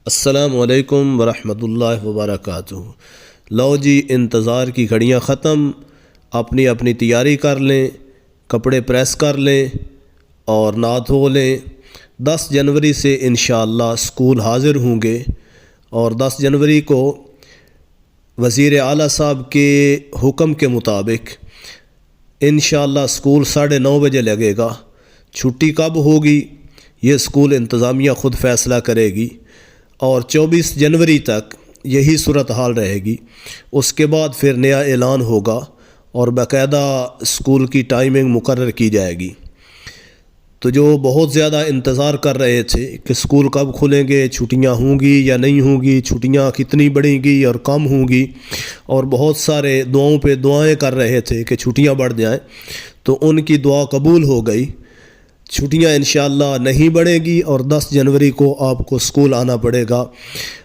السلام علیکم ورحمۃ اللہ وبرکاتہ۔ لو جی، انتظار کی گھڑیاں ختم، اپنی اپنی تیاری کر لیں، کپڑے پریس کر لیں اور نہا دھو لیں۔ 10 جنوری سے انشاءاللہ اسکول حاضر ہوں گے اور 10 جنوری کو وزیر اعلیٰ صاحب کے حکم کے مطابق انشاءاللہ اسکول 9:30 بجے لگے گا۔ چھٹی کب ہوگی یہ اسکول انتظامیہ خود فیصلہ کرے گی اور 24 جنوری تک یہی صورتحال رہے گی۔ اس کے بعد پھر نیا اعلان ہوگا اور باقاعدہ اسکول کی ٹائمنگ مقرر کی جائے گی۔ تو جو بہت زیادہ انتظار کر رہے تھے کہ اسکول کب کھلیں گے، چھٹیاں ہوں گی یا نہیں ہوں گی، چھٹیاں کتنی بڑھیں گی اور کم ہوں گی، اور بہت سارے دعاؤں پہ دعائیں کر رہے تھے کہ چھٹیاں بڑھ جائیں، تو ان کی دعا قبول ہو گئی۔ چھٹیاں انشاءاللہ نہیں بڑھیں گی اور 10 جنوری کو آپ کو اسکول آنا پڑے گا۔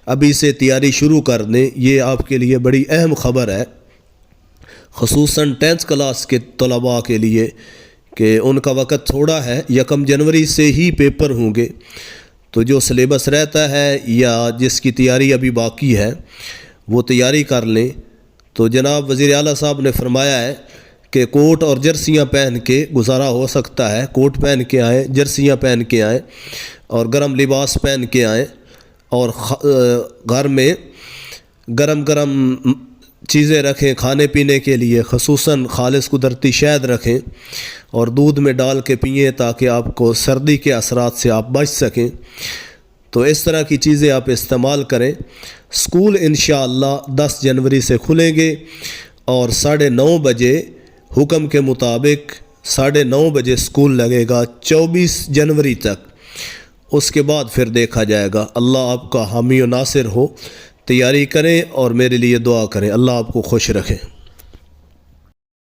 ابھی سے تیاری شروع کر دیں، یہ آپ کے لیے بڑی اہم خبر ہے، خصوصاً 10th کلاس کے طلباء کے لیے کہ ان کا وقت تھوڑا ہے۔ 1 جنوری سے ہی پیپر ہوں گے، تو جو سلیبس رہتا ہے یا جس کی تیاری ابھی باقی ہے وہ تیاری کر لیں۔ تو جناب وزیر اعلیٰ صاحب نے فرمایا ہے کہ کوٹ اور جرسیاں پہن کے گزارا ہو سکتا ہے، کوٹ پہن کے آئیں، جرسیاں پہن کے آئیں اور گرم لباس پہن کے آئیں، اور گھر میں گرم گرم چیزیں رکھیں کھانے پینے کے لیے، خصوصاً خالص قدرتی شہد رکھیں اور دودھ میں ڈال کے پئیں تاکہ آپ کو سردی کے اثرات سے آپ بچ سکیں۔ تو اس طرح کی چیزیں آپ استعمال کریں۔ اسکول انشاءاللہ 10 جنوری سے کھلیں گے اور 9:30 بجے حکم کے مطابق 9:30 بجے اسکول لگے گا 24 جنوری تک۔ اس کے بعد پھر دیکھا جائے گا۔ اللہ آپ کا حامی و ناصر ہو۔ تیاری کریں اور میرے لیے دعا کریں۔ اللہ آپ کو خوش رکھے۔